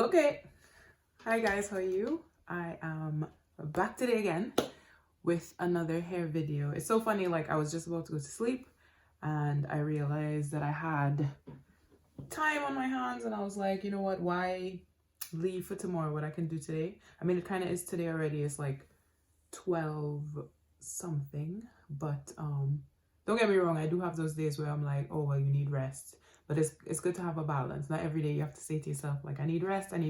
Okay, hi guys, how are you? I am back today again with another hair video. It's so funny, like I was just about to go to sleep and I realized that I had time on my hands and I was like, you know what, why leave for tomorrow what I can do today? I mean, it kind of is today already. It's like 12 something, but don't get me wrong, I do have those days where I'm like, oh well, you need rest. But it's good to have a balance. Not every day you have to say to yourself, like, I need rest, let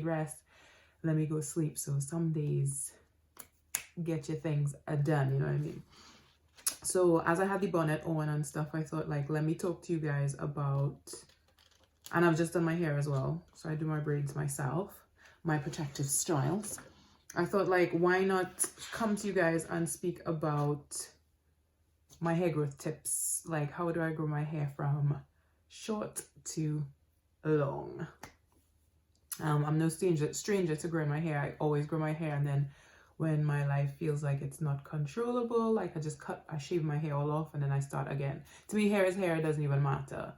me go sleep. So some days get your things done, you know what I mean? So as I had the bonnet on and stuff, I thought, like, let me talk to you guys about, and I've just done my hair as well, so I do my braids myself, my protective styles. I thought, like, why not come to you guys and speak about my hair growth tips, like how do I grow my hair from short to long. I'm no stranger to growing my hair. I always grow my hair, and then when my life feels like it's not controllable, like I shave my hair all off and then I start again. To me, hair is hair, it doesn't even matter.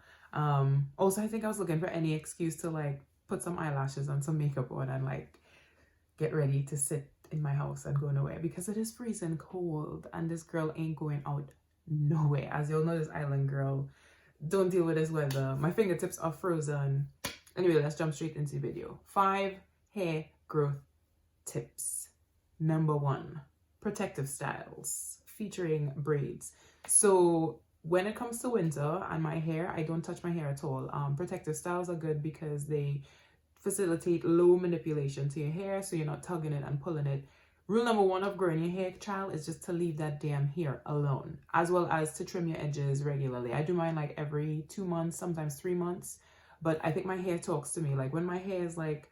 Also, I think I was looking for any excuse to like put some eyelashes and some makeup on and like get ready to sit in my house and go nowhere because it is freezing cold and this girl ain't going out nowhere. As you'll know, this island girl don't deal with this weather. My fingertips are frozen. Anyway, let's jump straight into the video. 5 hair growth tips. Number 1, protective styles featuring braids. So when it comes to winter and my hair, I don't touch my hair at all. Protective styles are good because they facilitate low manipulation to your hair, so you're not tugging it and pulling it. Rule number 1 of growing your hair, child, is just to leave that damn hair alone, as well as to trim your edges regularly. I do mine like every 2 months, sometimes 3 months, but I think my hair talks to me. Like when my hair is like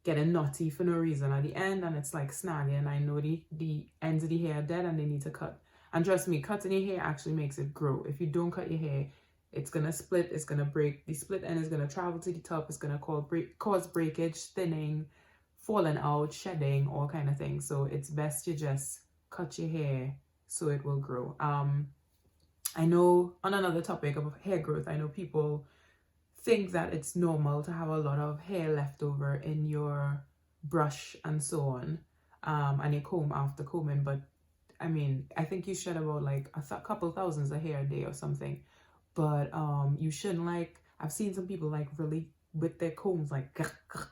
getting knotty for no reason at the end and it's like snaggy and I know the ends of the hair are dead and they need to cut. And trust me, cutting your hair actually makes it grow. If you don't cut your hair, it's gonna split, it's gonna break. The split end is gonna travel to the top, it's gonna cause breakage, thinning, falling out, shedding, all kind of things. So it's best you just cut your hair so it will grow. I know on another topic of hair growth, I know people think that it's normal to have a lot of hair left over in your brush and so on, and you comb after combing, but I mean, I think you shed about like a couple thousands of hair a day or something, but you shouldn't, like, I've seen some people like really with their combs like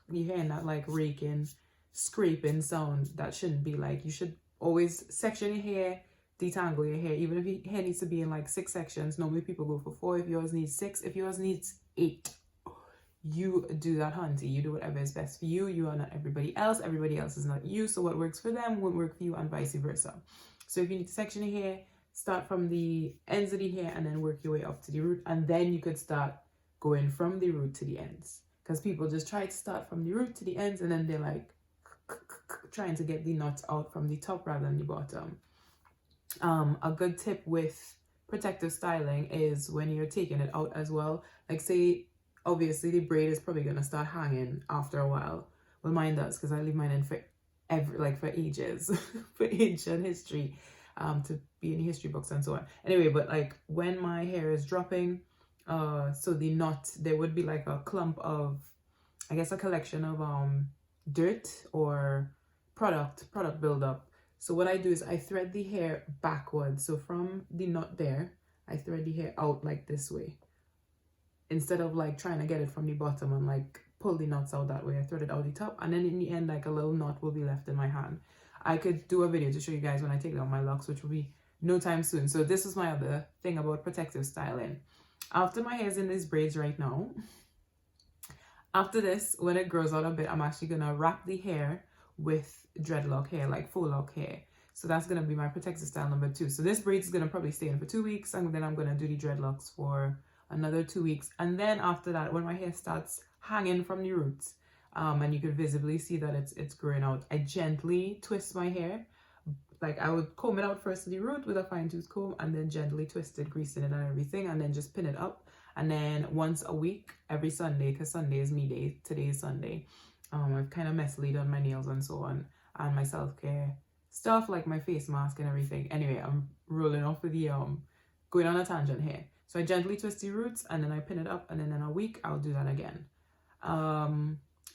you're hearing that like raking, scraping sound. That shouldn't be. Like, you should always section your hair, detangle your hair, even if your hair needs to be in like 6 sections. Normally people go for 4. If yours needs 6, if yours needs 8, you do that, hunty. You do whatever is best for you. You are not everybody else is not you, so what works for them won't work for you, and vice versa. So if you need to section your hair, start from the ends of the hair and then work your way up to the root, and then you could start going from the root to the ends, because people just try to start from the root to the ends and then they're like trying to get the knots out from the top rather than the bottom. A good tip with protective styling is when you're taking it out as well, like say obviously the braid is probably gonna start hanging after a while. Well, mine does, because I leave mine in for ages for ancient history, to be in history books and so on. Anyway, but like when my hair is dropping, so the knot, there would be like a clump of, I guess, a collection of dirt or product buildup. So what I do is I thread the hair backwards. So from the knot there, I thread the hair out like this way, instead of like trying to get it from the bottom and like pull the knots out that way. I thread it out the top, and then in the end, like a little knot will be left in my hand. I could do a video to show you guys when I take down my locks, which will be no time soon. So this is my other thing about protective styling. After my hair's in these braids right now, after this, when it grows out a bit, I'm actually gonna wrap the hair with dreadlock hair, like faux lock hair. So that's gonna be my protective style number 2. So this braid is gonna probably stay in for 2 weeks, and then I'm gonna do the dreadlocks for another 2 weeks. And then after that, when my hair starts hanging from the roots, and you can visibly see that it's growing out, I gently twist my hair. Like I would comb it out first to the root with a fine tooth comb, and then gently twist it, greasing it and everything, and then just pin it up. And then once a week, every Sunday, because Sunday is me day, today is Sunday, I've kind of messily done my nails and so on, and my self-care stuff like my face mask and everything. Anyway, I'm rolling off with the going on a tangent here. So I gently twist the roots and then I pin it up, and then in a week I'll do that again.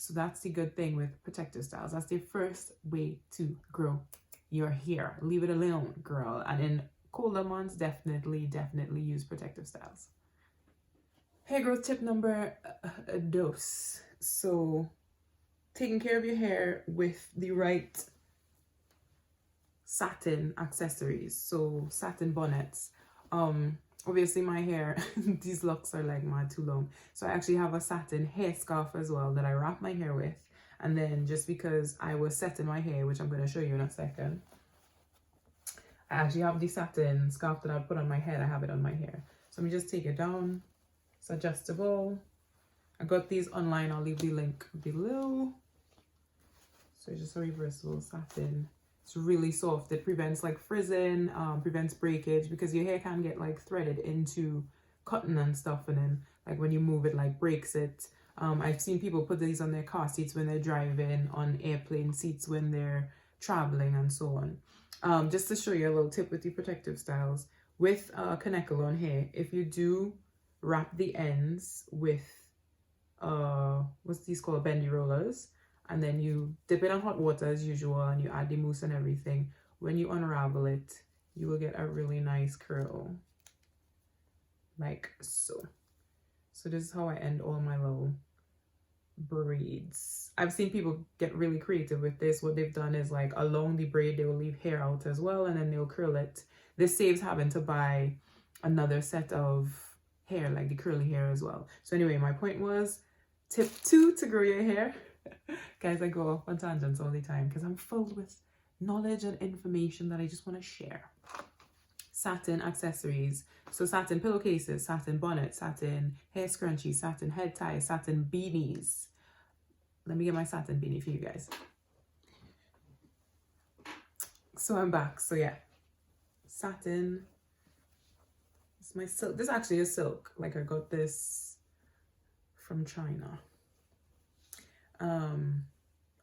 So that's the good thing with protective styles. That's the first way to grow your hair. Leave it alone, girl. And in colder months, definitely use protective styles. Hair growth tip number dos. So taking care of your hair with the right satin accessories. So satin bonnets. Obviously my hair, these locks are like mad too long. So I actually have a satin hair scarf as well that I wrap my hair with. And then just because I was setting my hair, which I'm going to show you in a second, I actually have the satin scarf that I put on my head. I have it on my hair. So let me just take it down. It's adjustable. I got these online. I'll leave the link below. So it's just a reversible satin. It's really soft. It prevents like frizzing, prevents breakage, because your hair can get like threaded into cotton and stuff, and then like when you move it like breaks it. I've seen people put these on their car seats when they're driving, on airplane seats when they're traveling, and so on. Just to show you a little tip with the protective styles, with canicle on hair, if you do wrap the ends with what's these called, bendy rollers, and then you dip it in hot water as usual, and you add the mousse and everything, when you unravel it, you will get a really nice curl, like so. So this is how I end all my little braids. I've seen people get really creative with this. What they've done is like along the braid, they will leave hair out as well, and then they'll curl it. This saves having to buy another set of hair, like the curly hair as well. So anyway, my point was tip 2 to grow your hair. Guys, I go off on tangents all the time because I'm filled with knowledge and information that I just want to share. Satin accessories. So satin pillowcases, satin bonnets, satin hair scrunchies, satin head ties, satin beanies. Let me get my satin beanie for you guys. So I'm back. So yeah, satin. It's my silk. This actually is silk. Like I got this from China.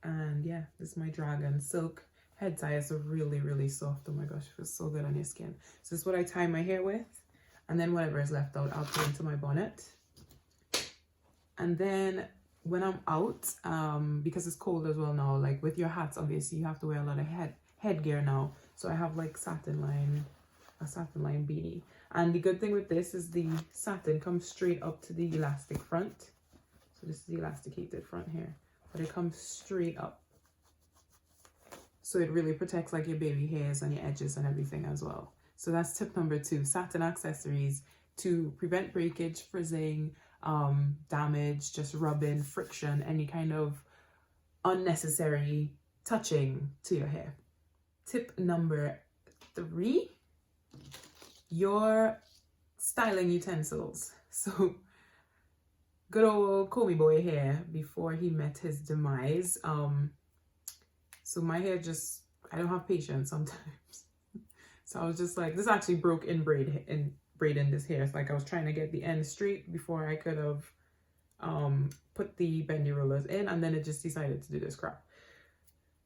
And yeah, this is my dragon silk head tie. Is really soft. Oh my gosh, it feels so good on your skin. So this is what I tie my hair with, and then whatever is left out, I'll put into my bonnet. And then when I'm out, because it's cold as well now, like with your hats, obviously you have to wear a lot of headgear now. So I have like a satin line beanie. And the good thing with this is the satin comes straight up to the elastic front. So this is the elasticated front here, but it comes straight up. So it really protects like your baby hairs and your edges and everything as well. So that's tip number 2, satin accessories to prevent breakage, frizzing, damage, just rubbing, friction, any kind of unnecessary touching to your hair. Tip number 3, your styling utensils. So good old Kobe boy here before he met his demise. So my hair just, I don't have patience sometimes. So I was just like, this actually broke in braiding this hair. It's like I was trying to get the end straight before I could have put the bendy rollers in, and then it just decided to do this crap,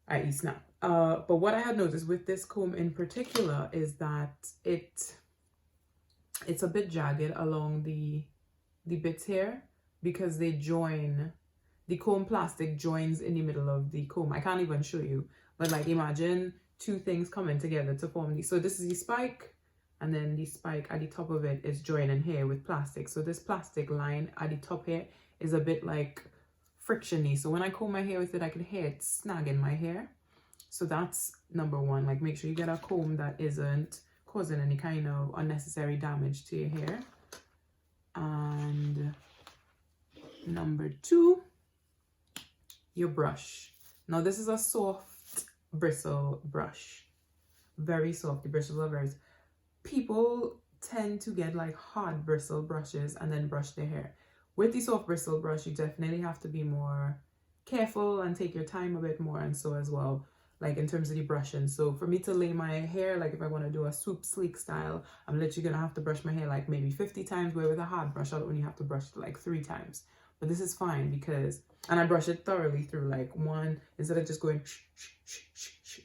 i.e. snap. But what I had noticed with this comb in particular is that it's a bit jagged along the bits here, because they join, the comb plastic joins in the middle of the comb. I can't even show you, but like imagine 2 things coming together to form these. So this is the spike, and then the spike at the top of it is joining here with plastic. So this plastic line at the top here is a bit like frictiony. So when I comb my hair with it, I can hear it snagging my hair. So that's number 1. Like make sure you get a comb that isn't causing any kind of unnecessary damage to your hair. And number 2, your brush. Now this is a soft bristle brush, very soft. The bristles are very, people tend to get like hard bristle brushes and then brush their hair. With the soft bristle brush, you definitely have to be more careful and take your time a bit more, and so as well, like in terms of the brushing. So for me to lay my hair, like if I want to do a swoop sleek style, I'm literally gonna have to brush my hair like maybe 50 times, where with a hard brush I'll only have to brush it like 3 times. But this is fine because, and I brush it thoroughly through, like one, instead of just going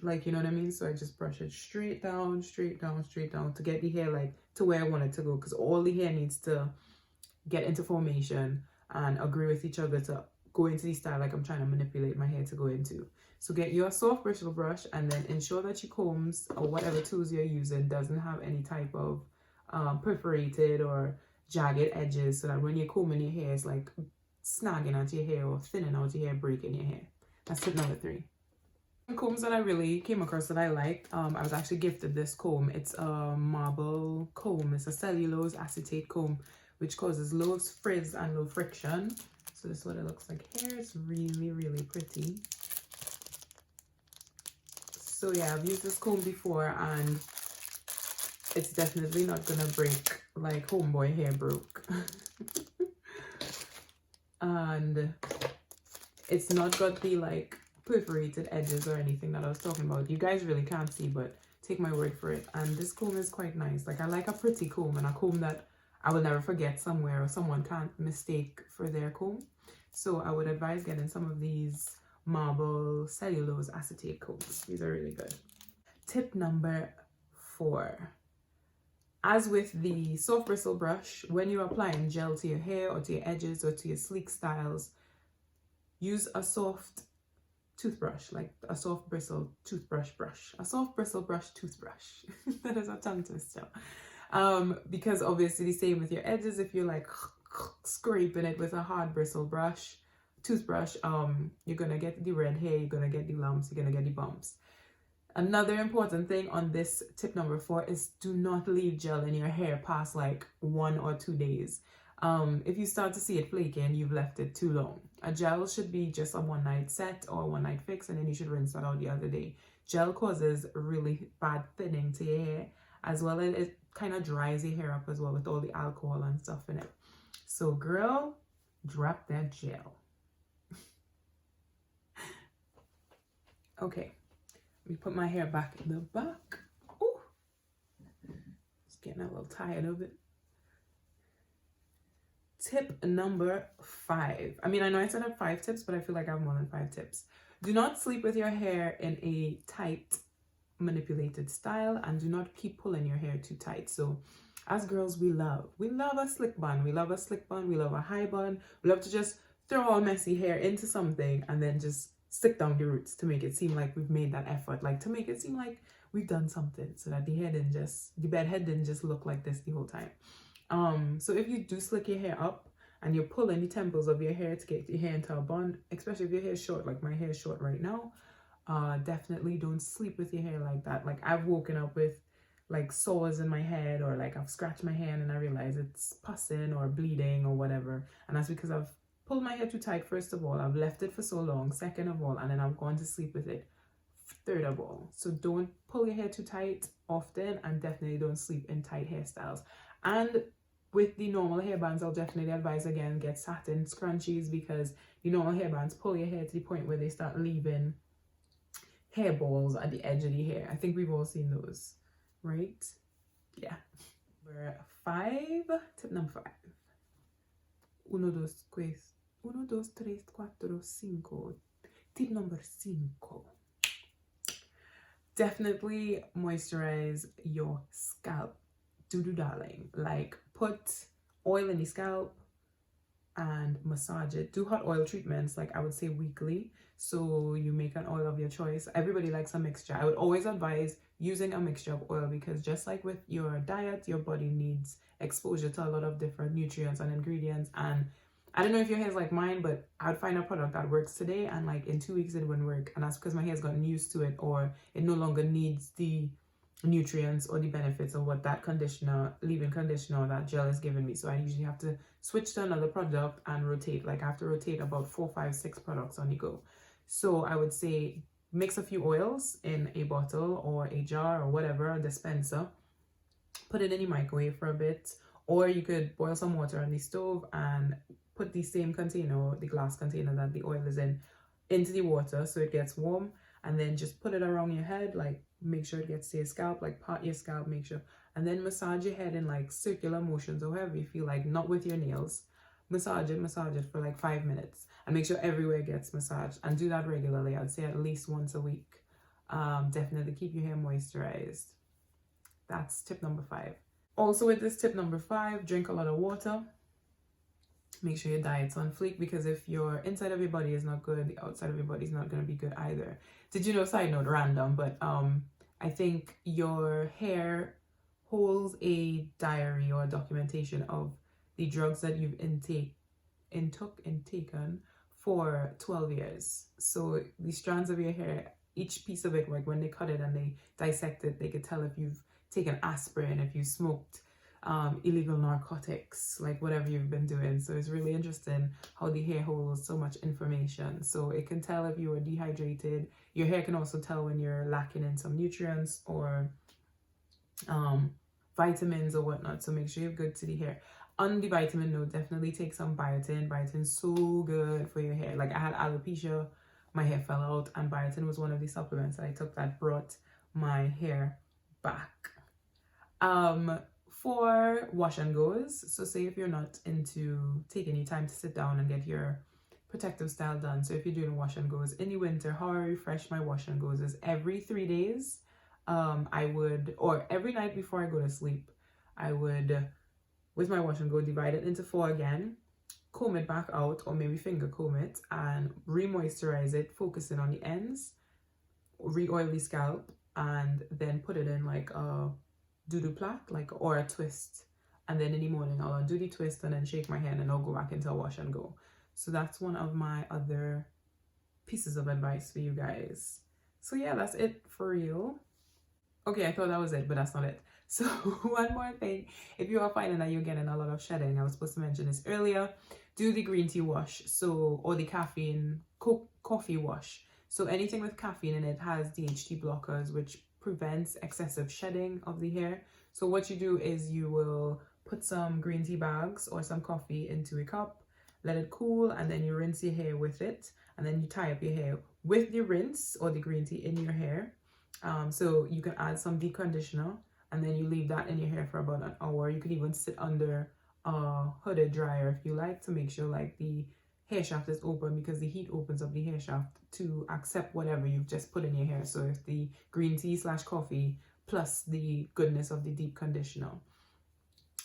like, you know what I mean? So I just brush it straight down to get the hair like to where I want it to go, because all the hair needs to get into formation and agree with each other to go into the style like I'm trying to manipulate my hair to go into. So get your soft bristle brush and then ensure that your combs or whatever tools you're using doesn't have any type of perforated or jagged edges, so that when you're combing your hair, it's like snagging out your hair or thinning out your hair, breaking your hair. That's tip number 3. Combs that I really came across that I like, I was actually gifted this comb. It's a marble comb. It's a cellulose acetate comb, which causes low frizz and low friction. So this is what it looks like here. It's really, really pretty. So yeah, I've used this comb before and it's definitely not gonna break like homeboy hair broke. And it's not got the like perforated edges or anything that I was talking about. You guys really can't see, but take my word for it. And this comb is quite nice. Like, I like a pretty comb and a comb that I will never forget somewhere or someone can't mistake for their comb. So I would advise getting some of these marble cellulose acetate combs. These are really good. Tip number 4. As with the soft bristle brush, when you're applying gel to your hair or to your edges or to your sleek styles, use a soft toothbrush, like a soft bristle toothbrush brush. A soft bristle brush toothbrush. That is a tongue twister. Because obviously the same with your edges. If you're like scraping it with a hard bristle toothbrush, you're gonna get the red hair, you're gonna get the lumps, you're gonna get the bumps. Another important thing on this tip number 4 is do not leave gel in your hair past like 1 or 2 days. If you start to see it flaking, you've left it too long. A gel should be just a one-night set or one-night fix, and then you should rinse that out the other day. Gel causes really bad thinning to your hair, as well as it kind of dries your hair up as well with all the alcohol and stuff in it. So girl, drop that gel. Okay, let me put my hair back in the back. Ooh, just getting a little tired of it. Tip number 5. I mean, I know I said I have 5 tips, but I feel like I have more than 5 tips. Do not sleep with your hair in a tight, manipulated style, and do not keep pulling your hair too tight. So as girls, we love a slick bun. We love a slick bun. We love a high bun. We love to just throw our messy hair into something and then just stick down the roots to make it seem like we've made that effort, like to make it seem like we've done something, so that the bed head didn't just look like this the whole time. So if you do slick your hair up and you're pulling the temples of your hair to get your hair into a bun, especially if your hair is short, like my hair is short right now, definitely don't sleep with your hair like that. Like, I've woken up with like sores in my head, or like I've scratched my hand and I realize it's pussing or bleeding or whatever, and that's because I've pulled my hair too tight. First of all, I've left it for so long, second of all, and then I've gone to sleep with it, third of all. So don't pull your hair too tight often, and definitely don't sleep in tight hairstyles. And with the normal hairbands, I'll definitely advise, again, get satin scrunchies, because the normal hairbands pull your hair to the point where they start leaving hairballs at the edge of the hair. I think we've all seen those, right? Yeah. Number 5, tip number 5. 1, 2, 3, 4, 5. Tip number 5. Definitely moisturize your scalp. Darling, like, put oil in the scalp and massage it. Do hot oil treatments, like I would say weekly, so you make an oil of your choice. Everybody likes a mixture. I would always advise using a mixture of oil, because just like with your diet, your body needs exposure to a lot of different nutrients and ingredients. And I don't know if your hair is like mine, but I'd find a product that works today and like in 2 weeks it wouldn't work, and that's because my hair's gotten used to it, or it no longer needs the nutrients or the benefits of what that leave-in conditioner or that gel is giving me. So I usually have to switch to another product and rotate. Like, I have to rotate about 4, 5, 6 products on the go. So I would say mix a few oils in a bottle or a jar or whatever, a dispenser, put it in the microwave for a bit, or you could boil some water on the stove and put the same container, the glass container that the oil is in, into the water so it gets warm, and then just put it around your head, like make sure it gets to your scalp, like part your scalp, make sure, and then massage your head in like circular motions or however you feel like, not with your nails. Massage it for like 5 minutes and make sure everywhere gets massaged, and do that regularly. I'd say at least once a week. Definitely keep your hair moisturized. That's tip number 5. Also with this tip number 5, drink a lot of water. make sure your diet's on fleek, because if your inside of your body is not good, the outside of your body is not going to be good either. Did you know, side note, random, but I think your hair holds a diary or documentation of the drugs that you've taken for 12 years. So the strands of your hair, each piece of it, like when they cut it and they dissect it, they could tell if you've taken aspirin, if you smoked illegal narcotics, like whatever you've been doing. So it's really interesting how the hair holds so much information. So it can tell if you are dehydrated. Your hair can also tell when you're lacking in some nutrients or vitamins or whatnot. So make sure you're good to the hair. On the vitamin note, definitely take some biotin. Biotin's so good for your hair. Like I had alopecia, my hair fell out, and biotin was one of the supplements that I took that brought my hair back. For wash and goes, so say if you're not into taking your time to sit down and get your protective style done, so if you're doing wash and goes in the winter, how I refresh my wash and goes is every 3 days. I would, or every night before I go to sleep, I would, with my wash and go, divide it into 4 again, comb it back out, or maybe finger comb it, and re-moisturize it, focusing on the ends, re-oil the scalp, and then put it in like a do plait, like, or a twist. And then in the morning I'll undo the twist and then shake my hair, and I'll go back into a wash and go. So that's one of my other pieces of advice for you guys. So yeah, that's it for real. Okay, I thought that was it, but that's not it. So one more thing, if you are finding that you're getting a lot of shedding, I was supposed to mention this earlier, do the green tea wash, so, or the caffeine coffee wash. So anything with caffeine in it has DHT blockers, which prevents excessive shedding of the hair. So what you do is you will put some green tea bags or some coffee into a cup, let it cool, and then you rinse your hair with it, and then you tie up your hair with the rinse or the green tea in your hair. So you can add some deep conditioner, and then you leave that in your hair for about an hour. You could even sit under a hooded dryer if you like, to make sure like the hair shaft is open, because the heat opens up the hair shaft to accept whatever you've just put in your hair. So if the green tea / coffee plus the goodness of the deep conditioner.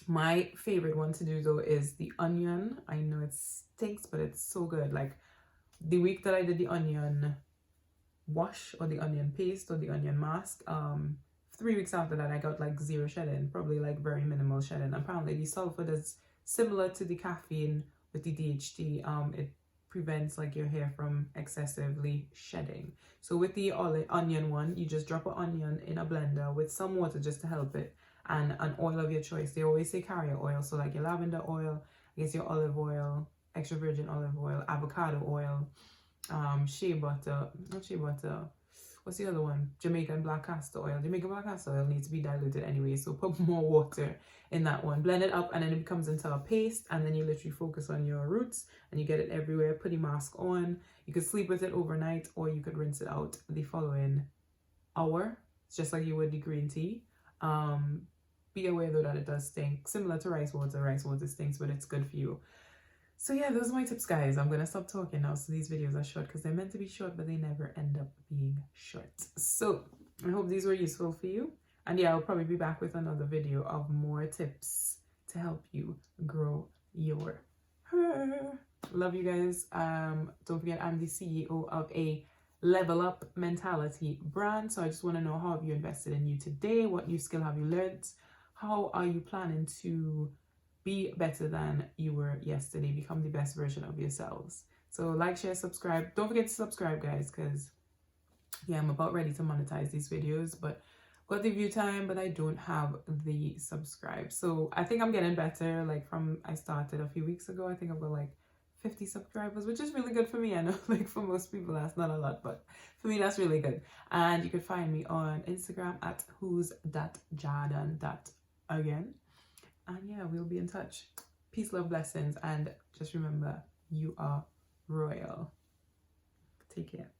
My favorite one to do though is the onion. I know it stinks, but it's so good. Like the week that I did the onion wash or the onion paste or the onion mask, 3 weeks after that I got like 0 shedding, probably like very minimal shedding. Apparently the sulfur is similar to the caffeine with the DHT. It prevents like your hair from excessively shedding. So with the onion one, you just drop an onion in a blender with some water just to help it, and an oil of your choice. They always say carrier oil, so like your lavender oil, I guess your olive oil, extra virgin olive oil, avocado oil, shea butter, not shea butter, what's the other one? Jamaican black castor oil. Jamaican black castor oil needs to be diluted anyway, so put more water in that one. Blend it up, and then it becomes into a paste, and then you literally focus on your roots, and you get it everywhere. Put the mask on. You could sleep with it overnight, or you could rinse it out the following hour. It's just like you would the green tea. Be aware though that it does stink. Similar to rice water. Rice water stinks, but it's good for you. So yeah, those are my tips, guys. I'm gonna stop talking now, so these videos are short, because they're meant to be short, but they never end up being short. So I hope these were useful for you, and yeah, I'll probably be back with another video of more tips to help you grow your hair. Love you guys. Don't forget, I'm the CEO of a level up mentality brand, so I just want to know, how have you invested in you today? What new skill have you learned? How are you planning to be better than you were yesterday? Become the best version of yourselves. So like, share, subscribe. Don't forget to subscribe, guys, because yeah, I'm about ready to monetize these videos, but got the view time, but I don't have the subscribe. So I think I'm getting better. Like from I started a few weeks ago, I think I've got like 50 subscribers, which is really good for me. I know like for most people that's not a lot, but for me that's really good. And you can find me on Instagram at whos.jordan.again. And yeah, we'll be in touch. Peace, love, blessings, and just remember, you are royal. Take care.